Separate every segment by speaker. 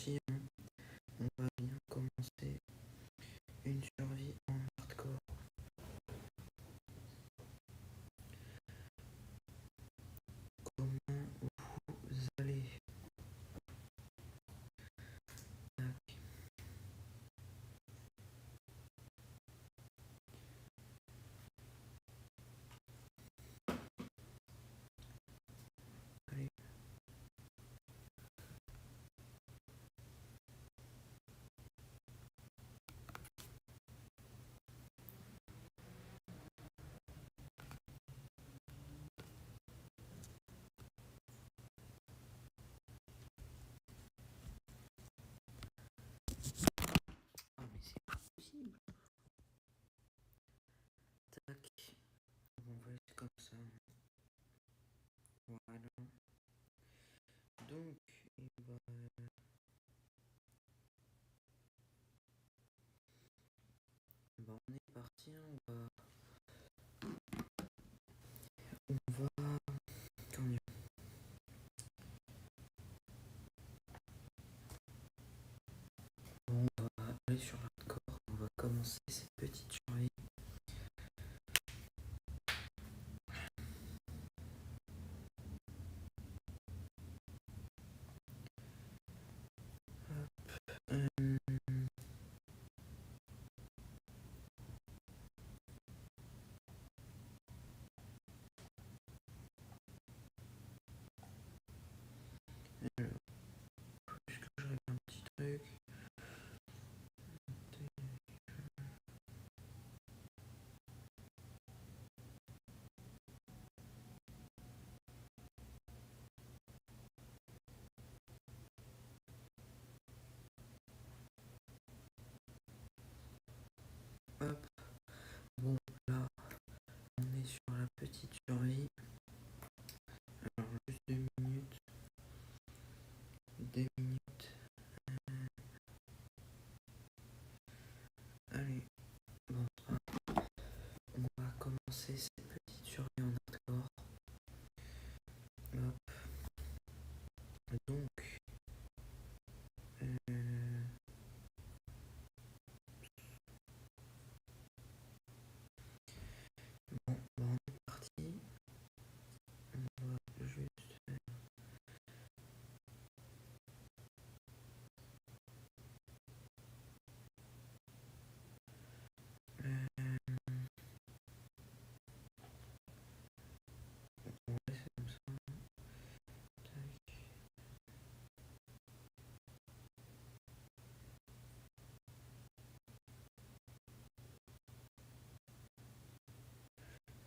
Speaker 1: parti, hein. On va bien commencer une survie en hardcore. Comment vous allez? Tac. Allez. Ah mais c'est pas possible. Tac. On va être comme ça. Voilà. Donc, il va... Bah, on est parti, on va... Comment dire? Bon, on va aller sur l'hardcore, on va commencer cette petite survie. Euh, alors, est-ce que je règle un petit truc? Hop. Bon, là, on est sur la petite survie. Alors, juste 2 minutes. 2 minutes. Allez, bon, on va commencer cette petite survie en hardcore. Hop. Donc, bon, bah, on est parti. On va juste faire... on va laisser comme ça. Tac.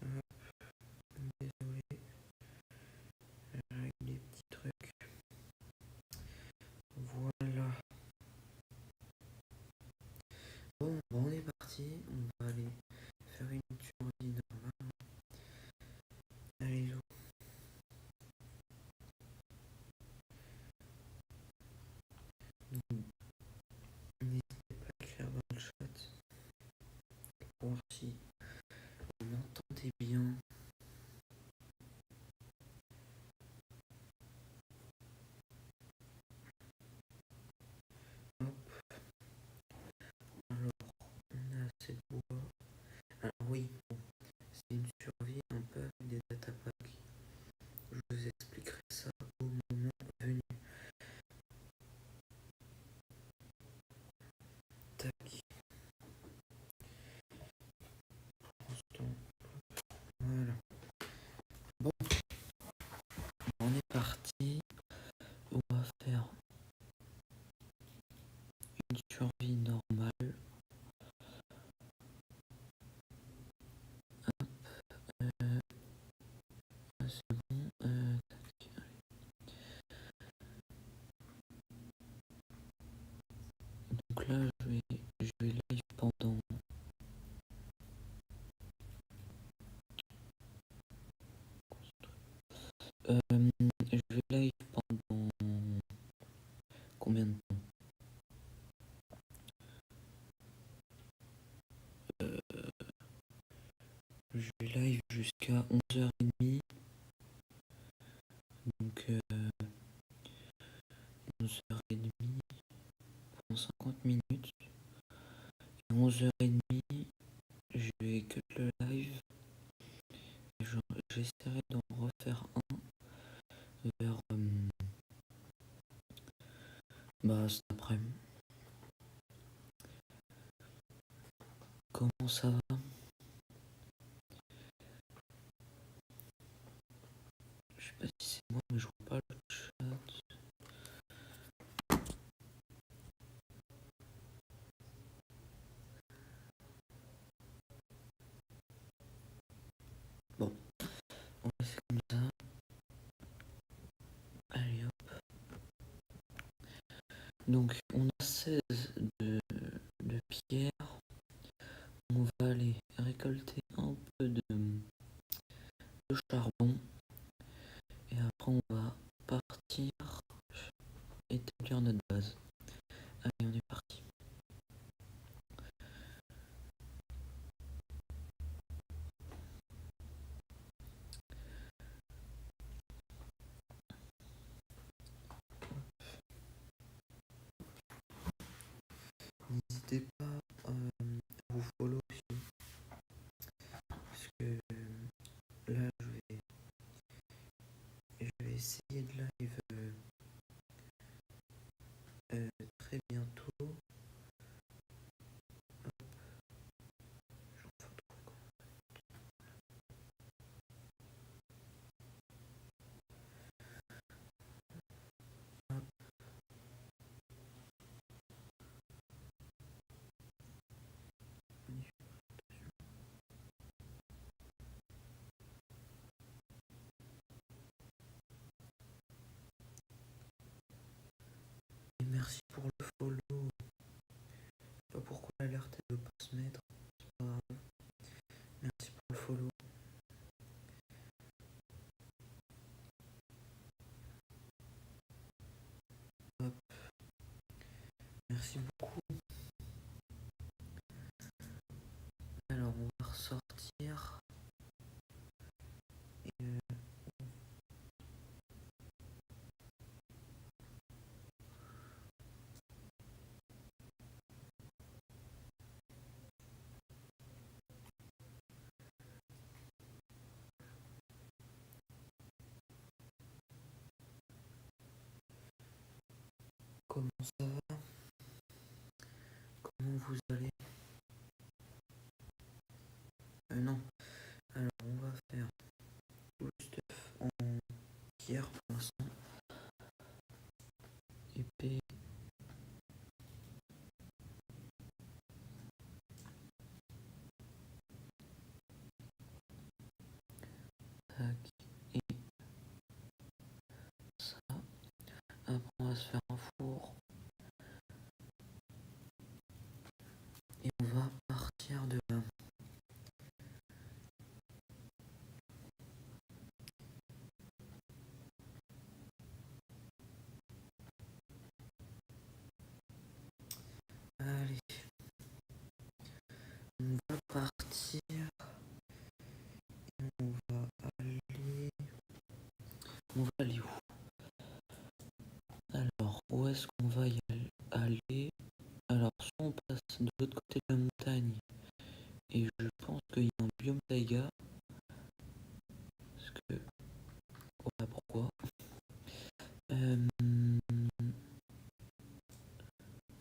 Speaker 1: Hop. Désolé. Je règle les petits trucs. Voilà. Bon, bah, on est parti. On va aller faire une survie normale. Allez, zo. N'hésitez pas à écrire dans le chat pour voir si vous m'entendez bien. Hop. Alors, on a assez de bois. Alors oui, bon, c'est une survie un peu avec des datapacks. Je vous expliquerai ça au moment venu. Tac. Pour l'instant, voilà. Bon, on est parti. On va faire une survie normale. Hop. C'est bon. Tac. Donc là, je vais live pendant... je vais live pendant combien de temps? Je vais live jusqu'à 11h30. Donc 11h30. compris, je vais cut le live et j'essaierai d'en refaire un vers cet après-midi. Comment ça va? Je sais pas si c'est moi, mais je vois pas le chat. Bon, on va faire comme ça. Allez hop. Donc on a 16 de pierre. On va aller récolter un peu de charbon. Et après on va partir établir notre base. Allez, on est parti. N'hésitez pas à vous follow aussi. Parce que là je vais essayer de live très bientôt. Et merci pour le follow. Je sais pas pourquoi l'alerte elle veut pas se mettre. C'est pas grave. Merci pour le follow. Hop. Merci beaucoup. Alors on va ressortir. Et comment ça va? Comment vous allez? Non. Alors on va faire tout le stuff en pierre pour l'instant. Épée. Tac. Et ça. Après on va se faire un four. Et on va partir de là. Allez. On va partir. Et on va aller. On va aller où? Alors, où est-ce qu'on va y aller? Alors, soit on passe de l'autre côté de la montagne. Et je pense qu'il y a un biome taïga. Parce que. Voilà pourquoi.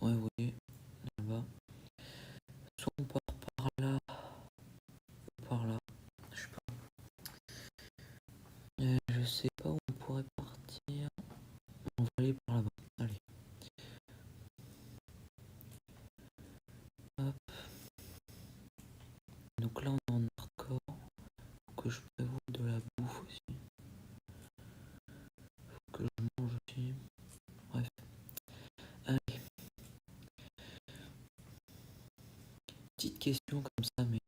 Speaker 1: Ouais, vous voyez. Là-bas. Soit on part par là. Ou par là. Je sais pas. Je sais pas où on pourrait partir. On va aller par là-bas. Allez. Hop. Donc là, on est en hardcore. Faut que je prévoie de la bouffe aussi. Faut que je mange aussi. Bref. Allez. Petite question comme ça, mais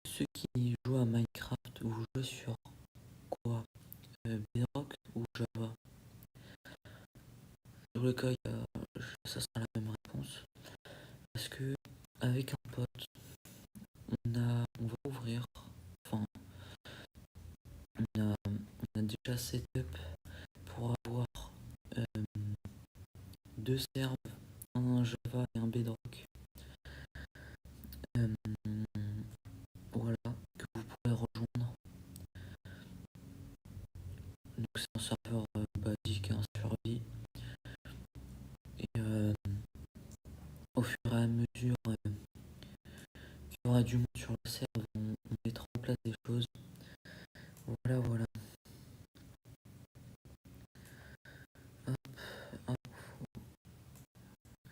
Speaker 1: ceux qui jouent à Minecraft, vous jouez sur quoi? Bedrock ou Java? Sur le cas, ça sera la même réponse. Parce que avec un pote, on va ouvrir, enfin, on a déjà setup pour avoir deux serveurs, un Java et un bedrock. Euh, voilà, que vous pourrez rejoindre. Donc c'est un serveur basique, un survie. Et au fur et à mesure qu'il y aura du monde sur le serveur, on mettra en place des choses. Voilà, voilà. Hop, hop.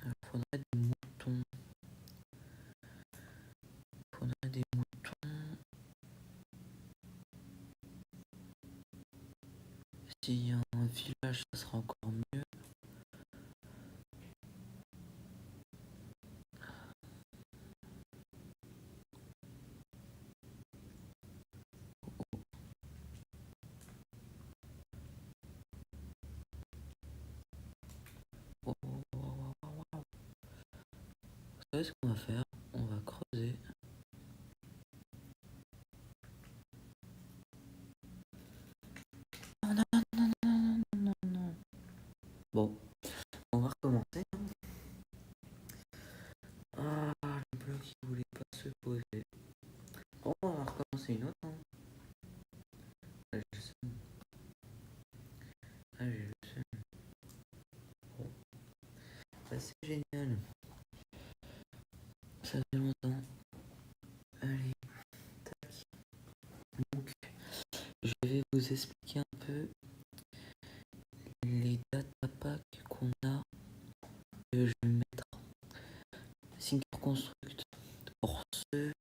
Speaker 1: Il faudrait des moutons. Faudrait des moutons. S'il y a un village, ça sera encore mieux. Oh, oh, oh, oh, oh, oh. Vous savez ce qu'on va faire? On va creuser. Non, non, non, non, non, non, non. Bon, on va recommencer. Ah, le bloc il voulait pas se poser. Oh, on va recommencer une autre. Hein. Ah, j'ai le seum. Ah, j'ai le seum. Bon, bah, c'est génial. Ça fait longtemps. Allez, tac. Donc, je vais vous expliquer un peu les data packs qu'on a. Que je vais mettre Thinker Construct pour ceux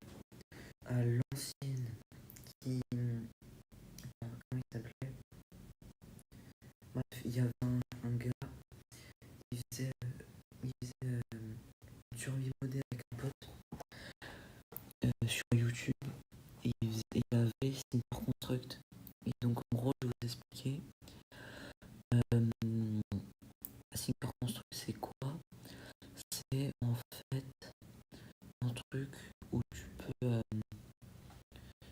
Speaker 1: à l'ancienne qui. Comment il s'appelait? Bref, il y avait un gars qui faisait une survie moderne avec un pote sur YouTube. Et il avait Thinker Construct. Et donc en gros, je vais vous expliquer. Thinker Construct, c'est quoi? C'est en fait un truc où tu peux.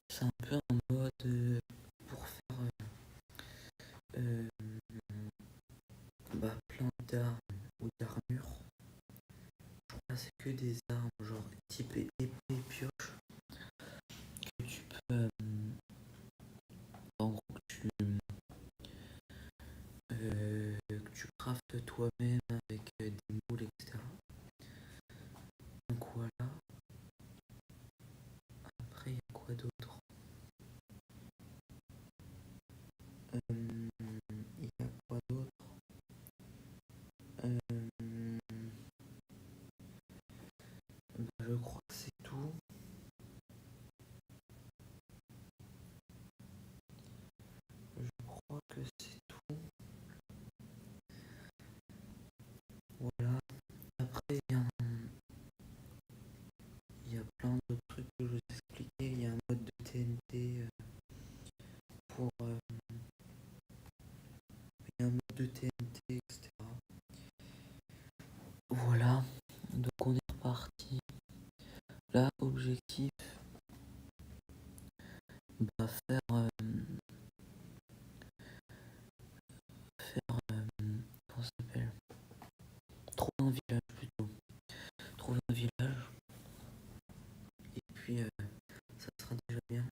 Speaker 1: C'est un peu un mode pour faire euh, plein d'armes ou d'armures. Je crois que c'est que des armes, genre type épée et pioche, que tu peux. En gros, que tu craftes toi-même avec des moules, etc. Donc voilà. Après, il y a quoi d'autre? Il y a quoi d'autre? Je crois que c'est tout. Je crois que c'est tout. Voilà. Après, il y a plein d'autres trucs que je vous ai expliqués. Il y a un mode de TNT pour. Il y a un mode de TNT, etc. Voilà. Donc on est reparti. Là, objectif. Faire. Comment ça s'appelle? Trouver un village plutôt. Trouver un village. Et puis, ça sera déjà bien.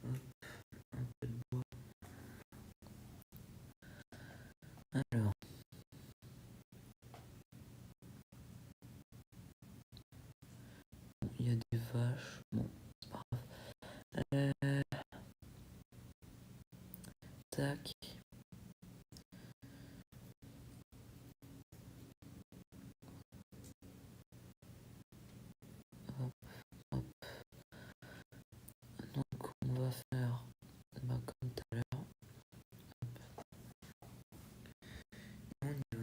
Speaker 1: Hop, un peu de bois. Alors. Il y a des vaches. Bon, c'est pas grave. Tac. Hop, hop. Donc, on va faire comme tout à l'heure. On y va.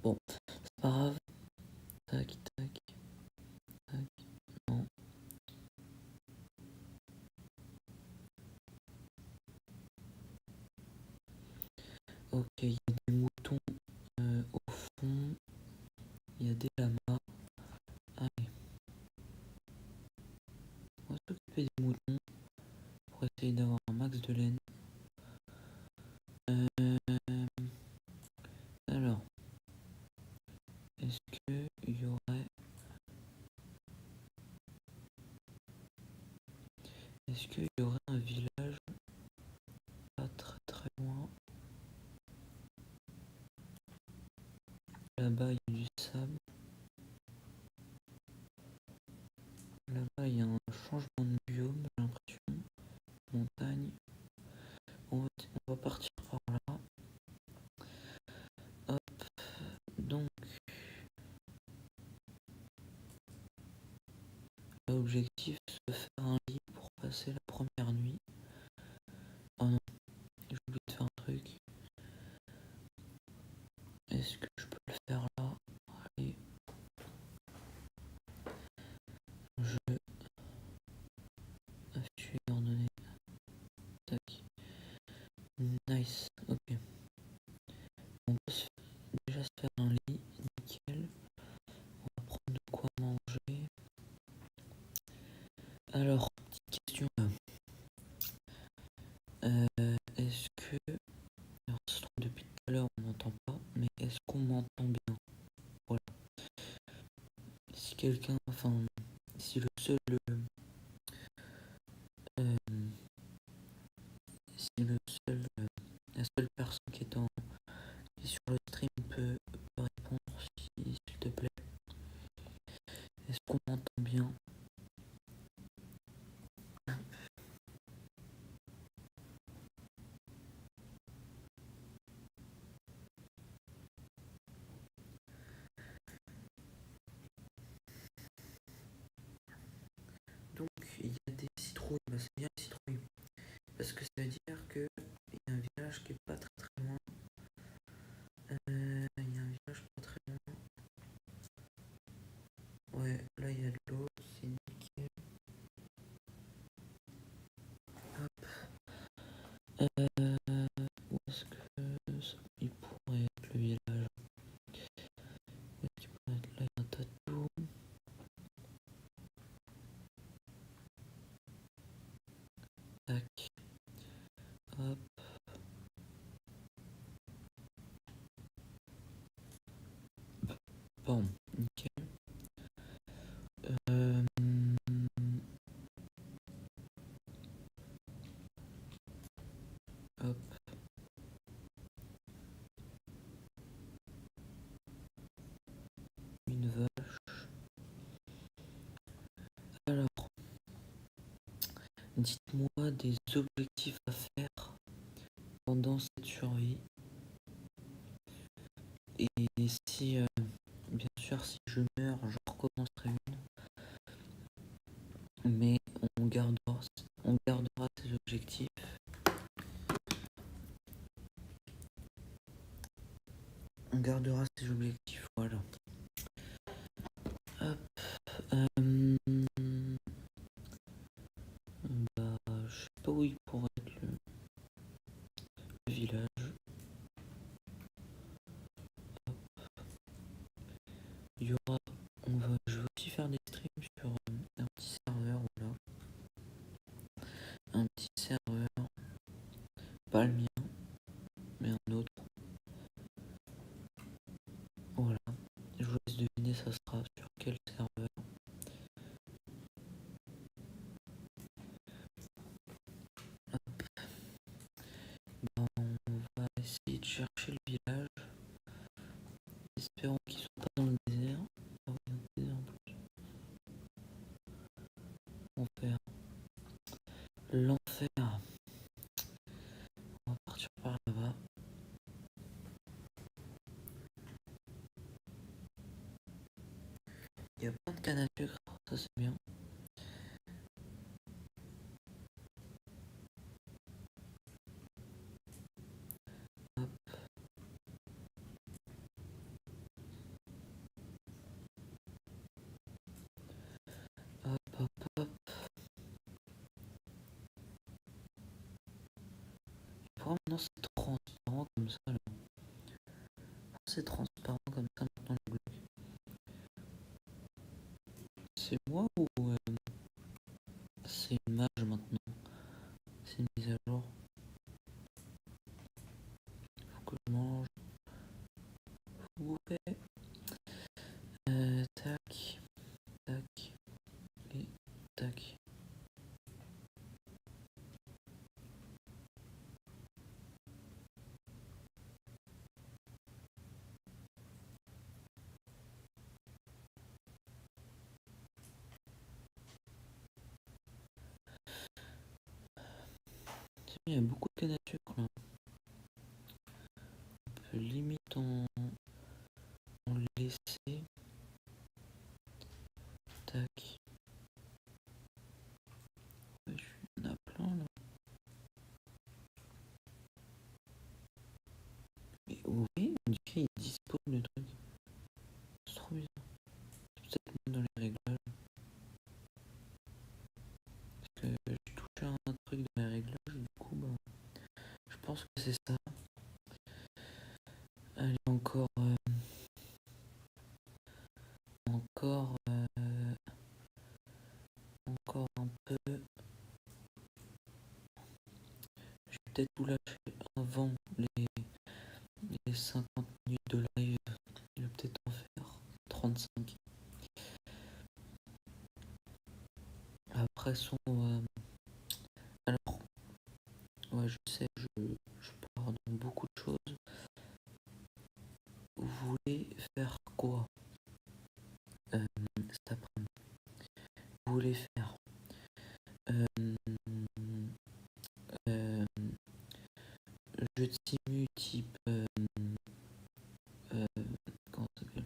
Speaker 1: Bon, c'est pas grave. Tac, tac, tac. Non. Ok, il y a des moutons au fond. Il y a des lamas. Allez, on va s'occuper des moutons pour essayer d'avoir un max de laine. Alors, est-ce que il y aurait... Est-ce qu'il y aurait un village pas très très loin? Là-bas, il y a du sable. Là-bas, il y a un changement de biome, j'ai l'impression. Montagne. On va partir par là. Hop. Donc, l'objectif, se faire un lit pour passer la première nuit. Oh non, j'ai oublié de faire un truc. Est-ce que je peux le faire là? Allez. Je suis ordonné. Tac. Nice. Ok. On peut déjà se faire un lit. Nickel. On va prendre de quoi manger. Alors, petite question là. Est-ce que... Alors, ça se trouve, depuis tout à l'heure, on n'entend pas, mais est-ce qu'on m'entend bien? Voilà. Si quelqu'un... Enfin, si le seul... euh, si le seul... la seule personne qui est sur le stream peut répondre, s'il te plaît. Est-ce qu'on m'entend bien? Donc, il y a des citrouilles. Bah, c'est bien les citrouilles. Parce que ça veut dire qu'il y a un village qui est pas très très loin. Il y a un village pas très loin. Ouais, là il y a de l'eau, c'est nickel. Hop. Où est-ce que il pourrait être le village? Où est-ce qu'il pourrait être? Là, il y a un tas de tout. Tac. Hop. Bon, nickel. Euh, hop. Une vache. Alors, dites-moi des objectifs à faire pendant cette survie. Et si, bien sûr, si je meurs, je recommencerai une. Mais on gardera ces objectifs. On gardera ces objectifs, voilà. Hop. Euh, je sais pas où il pourrait être le village. Il y aura, je vais aussi faire des streams sur un petit serveur, voilà. Un petit serveur, pas le mien, mais un autre. Voilà. Je vous laisse deviner, ça sera sur quel serveur. Hop. Ben, on va essayer de chercher le village. Espérons qu'il soit pas dans le désert. Ah oui, dans le désert en plus. Enfer. L'enfer. On va partir par là-bas. Il y a plein de cannes à sucre, ça c'est bien. Hop. pourquoi maintenant c'est transparent comme ça là? Pourquoi c'est transparent comme ça maintenant le bloc? C'est moi ou c'est une image maintenant? C'est une mise à jour. Faut que je mange. Faut bouffer. Tac, tac et tac. Il y a beaucoup de canne à sucre là. On peut limite en laisser. Tac. Ouais, il y en a plein là. Mais oui, on dit qu'il dispose le truc. C'est trop bizarre. C'est peut-être même dans les réglages. Parce que j'ai touché à un truc dans les réglages, du coup, bah, je pense que c'est ça. Allez, encore, encore un peu. Je vais peut-être vous lâcher avant les 50 minutes de live. Je vais peut-être en faire 35. Après son... alors, ouais, je sais, je pars dans beaucoup de choses. Vous voulez faire quoi cet après-midi? Vous voulez faire euh, euh, jeu de simu type... comment ça s'appelle?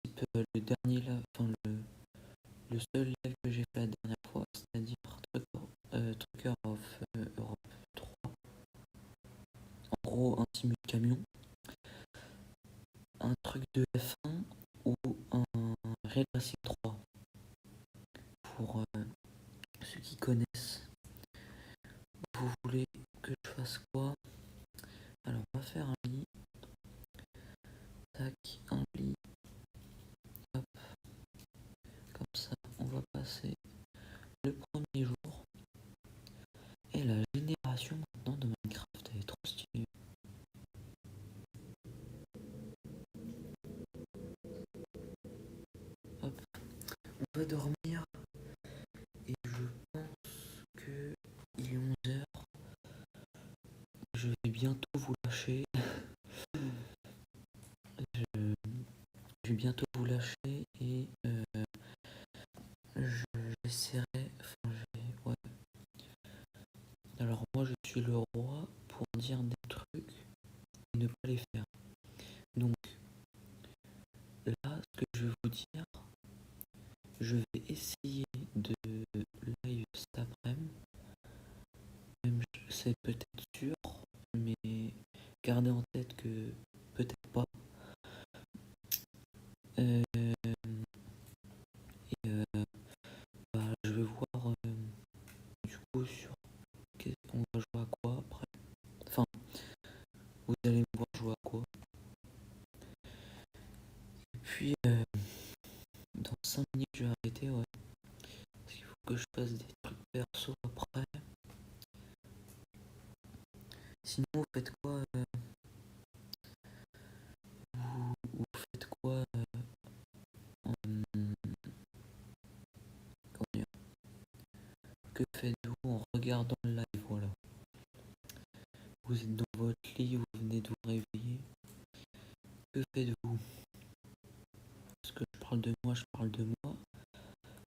Speaker 1: Type le dernier là, enfin le seul live que j'ai fait la dernière fois, c'est-à-dire Trucker of Europe 3. En gros, un simu de camion, un truc de F1 ou un Real Racing 3. Pour ceux qui connaissent, vous voulez que je fasse quoi? Alors, on va faire un lit. Tac, un lit. Hop, comme ça, on va passer le premier jour. Et la génération maintenant de Minecraft, elle est trop stylée. Hop, on va dormir. Et je pense que il est 11h. Je vais bientôt vous lâcher. Je vais bientôt vous lâcher et j'essaierai. Enfin, ouais. Alors, moi, je suis le roi pour dire des trucs et ne pas les faire. Donc, là, ce que je vais vous dire, je vais essayer de live cet après-midi. Même c'est peut-être sûr, mais gardez en tête que peut-être pas. Euh, et bah, je vais voir du coup sur on va jouer à quoi après. Enfin, vous allez me voir jouer à quoi. Et puis, dans 5 minutes, je vais arrêter, ouais. Parce qu'il faut que je fasse des trucs perso après. Sinon, vous faites quoi vous faites quoi en- comment dire, que faites-vous en regardant le live, voilà. Vous êtes dans votre lit, vous venez de vous réveiller. Que faites-vous? Parce que je parle de moi, je parle de moi.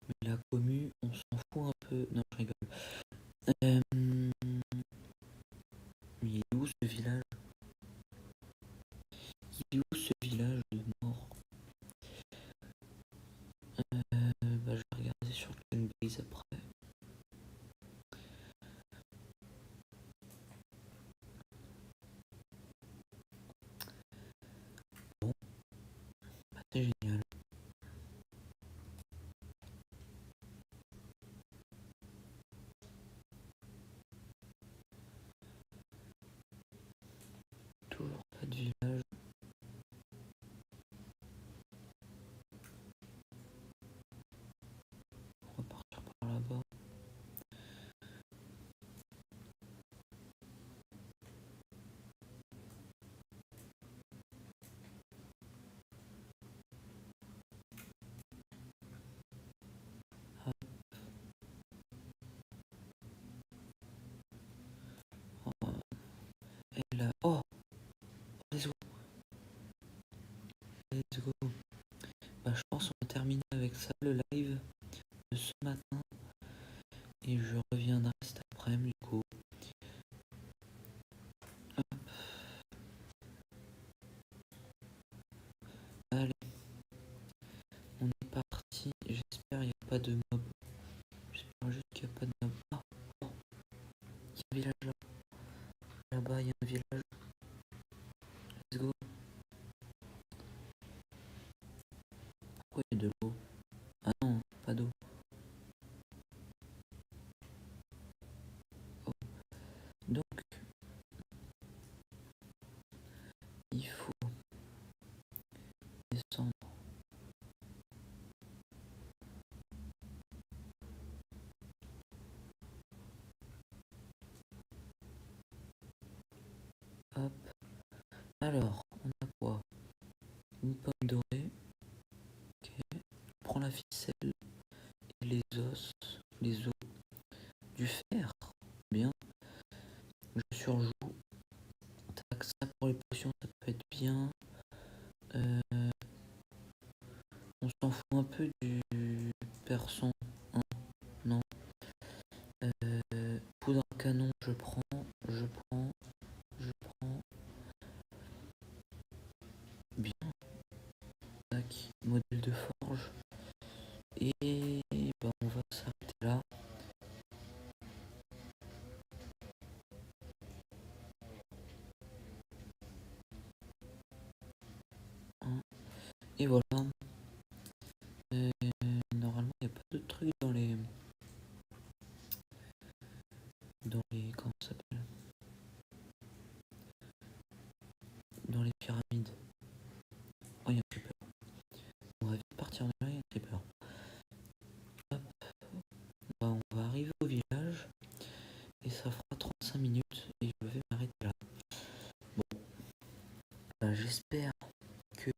Speaker 1: Mais la commu, on s'en fout un peu. Non, je rigole. Euh, il est où ce village? Il est où ce village de mort? Bah, je vais regarder sur le base après. Bon, bah, c'est génial. de village. On va partir par là-bas. Oh, et là. Oh, let's go. Let's go. Bah, je pense qu'on va terminer avec ça le live de ce matin. Et je reviendrai cet après-midi du coup. Hop. Allez, on est parti. J'espère qu'il n'y a pas de mob. J'espère juste qu'il n'y a pas de mob. Ah, oh, il y a un village là. Là-bas, il y a un village. Let's go. Pourquoi il y a de l'eau? Ah non, pas d'eau. Oh. Donc, il faut descendre. Hop. Alors, on a quoi? Une pomme dorée. Ok. On prend la ficelle et les os. Les os. Du fer. Bien. Je surjoue. Tac, ça pour les potions, ça peut être bien. Euh, on s'en fout un peu du person. Hein, non. Poudre à canon, je prends. Je prends. Je prends. Bien. Tac. Modèle de forge. Et ben, on va s'arrêter là. Hein. Et voilà. Normalement, il n'y a pas de trucs dans les comment ça s'appelle, dans les pyramides. Oh, il y a un creeper. On va vite partir de là, il y a un creeper. Hop. Bah, on va arriver au village et ça fera 35 minutes et je vais m'arrêter là. Bon, bah, j'espère que